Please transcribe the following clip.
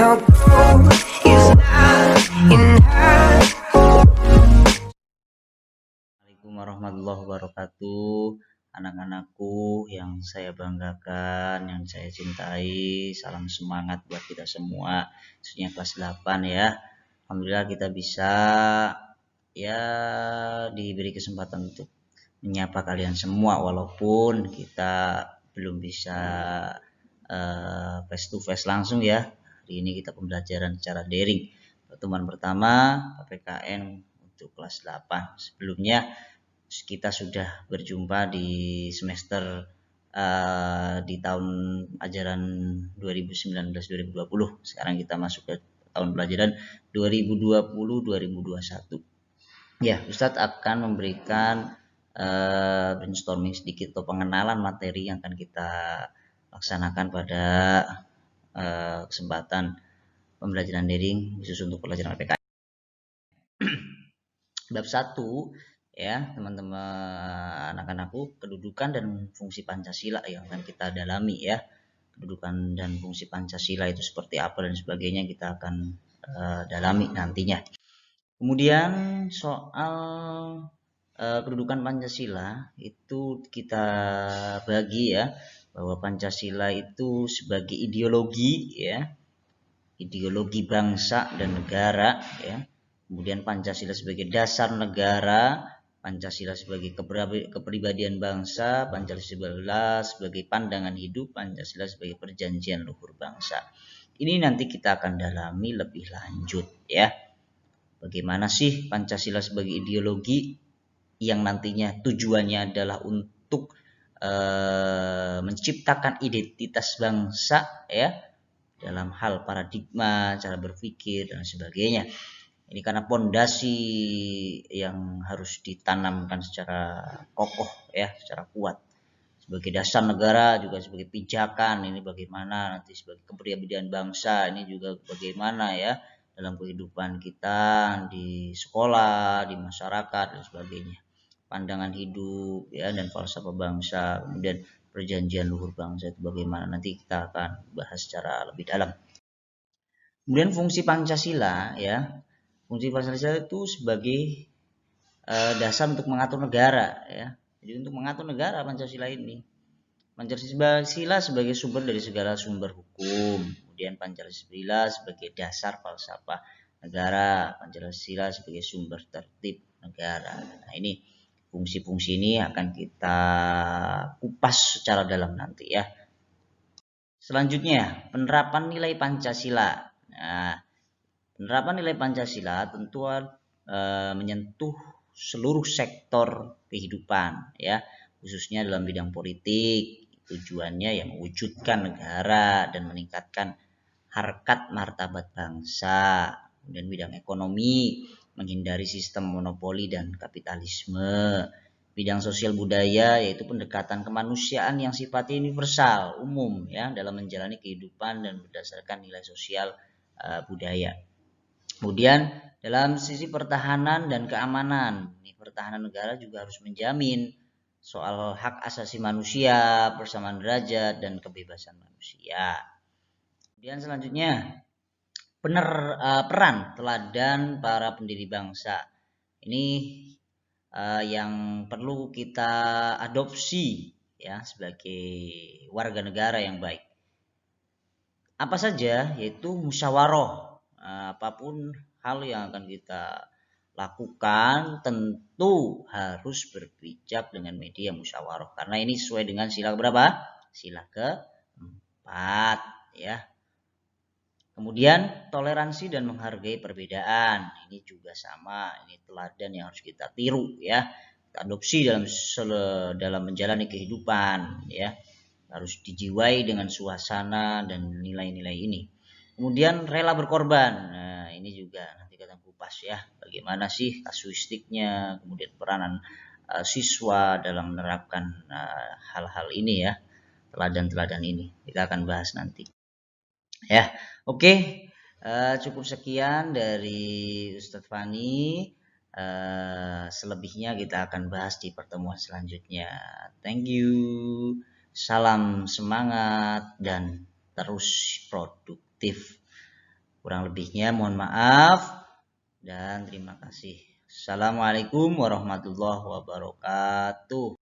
how gold is not enough. Assalamualaikum warahmatullahi wabarakatuh. Anak-anakku yang saya banggakan, yang saya cintai, salam semangat buat kita semua. Khususnya kelas 8 ya. Alhamdulillah kita bisa ya diberi kesempatan untuk menyapa kalian semua walaupun kita belum bisa face to face langsung ya. Hari ini kita pembelajaran secara daring. Pertemuan pertama PPKN untuk kelas 8. Sebelumnya kita sudah berjumpa di semester di tahun ajaran 2019-2020. Sekarang kita masuk ke tahun pelajaran 2020-2021. Ya, Ustadz akan memberikan brainstorming sedikit atau pengenalan materi yang akan kita laksanakan pada kesempatan pembelajaran daring khusus untuk pelajaran PPKN. Bab 1 ya teman-teman anak-anakku, kedudukan dan fungsi Pancasila yang akan kita dalami ya. Kedudukan dan fungsi Pancasila itu seperti apa dan sebagainya kita akan dalami nantinya. Kemudian soal kedudukan Pancasila itu kita bagi ya, bahwa Pancasila itu sebagai ideologi ya, ideologi bangsa dan negara ya. Kemudian Pancasila sebagai dasar negara, Pancasila sebagai kepribadian bangsa, Pancasila sebagai pandangan hidup, Pancasila sebagai perjanjian luhur bangsa. Ini nanti kita akan dalami lebih lanjut ya. Bagaimana sih Pancasila sebagai ideologi yang nantinya tujuannya adalah untuk menciptakan identitas bangsa ya, dalam hal paradigma, cara berpikir dan sebagainya. Ini karena pondasi yang harus ditanamkan secara kokoh ya, secara kuat. Sebagai dasar negara juga sebagai pijakan, ini bagaimana nanti sebagai kepribadian bangsa, ini juga bagaimana ya dalam kehidupan kita di sekolah, di masyarakat dan sebagainya. Pandangan hidup ya dan falsafah bangsa, kemudian perjanjian luhur bangsa itu bagaimana, nanti kita akan bahas secara lebih dalam. Kemudian fungsi Pancasila ya. Fungsi Pancasila itu sebagai dasar untuk mengatur negara ya. Jadi untuk mengatur negara Pancasila ini. Pancasila sebagai sumber dari segala sumber hukum. Kemudian Pancasila sebagai dasar falsafah negara. Pancasila sebagai sumber tertib negara. Nah ini fungsi-fungsi ini akan kita kupas secara dalam nanti ya. Selanjutnya penerapan nilai Pancasila. Nah, penerapan nilai Pancasila tentu menyentuh seluruh sektor kehidupan ya, khususnya dalam bidang politik. Tujuannya yang mewujudkan negara dan meningkatkan harkat martabat bangsa. Kemudian bidang ekonomi, menghindari sistem monopoli dan kapitalisme. Bidang sosial budaya yaitu pendekatan kemanusiaan yang sifatnya universal, umum ya, dalam menjalani kehidupan dan berdasarkan nilai sosial budaya. Kemudian dalam sisi pertahanan dan keamanan, pertahanan negara juga harus menjamin soal hak asasi manusia, persamaan derajat dan kebebasan manusia. Kemudian selanjutnya peran teladan para pendiri bangsa. Ini yang perlu kita adopsi ya sebagai warga negara yang baik. Apa saja? Yaitu musyawarah. Apapun hal yang akan kita lakukan tentu harus berpijak dengan media musyawarah, karena ini sesuai dengan sila berapa? Sila ke-4 ya. Kemudian toleransi dan menghargai perbedaan. Ini juga sama, ini teladan yang harus kita tiru ya. Kita adopsi dalam menjalani kehidupan ya. Harus dijiwai dengan suasana dan nilai-nilai ini. Kemudian rela berkorban. Nah, ini juga nanti kita kupas ya. Bagaimana sih kasuistiknya, kemudian peranan siswa dalam menerapkan hal-hal ini ya. Teladan-teladan ini kita akan bahas nanti. Ya, oke. Cukup sekian dari Ustadz Fani. Selebihnya kita akan bahas di pertemuan selanjutnya. Thank you. Salam semangat dan terus produktif. Kurang lebihnya mohon maaf dan terima kasih. Assalamualaikum warahmatullahi wabarakatuh.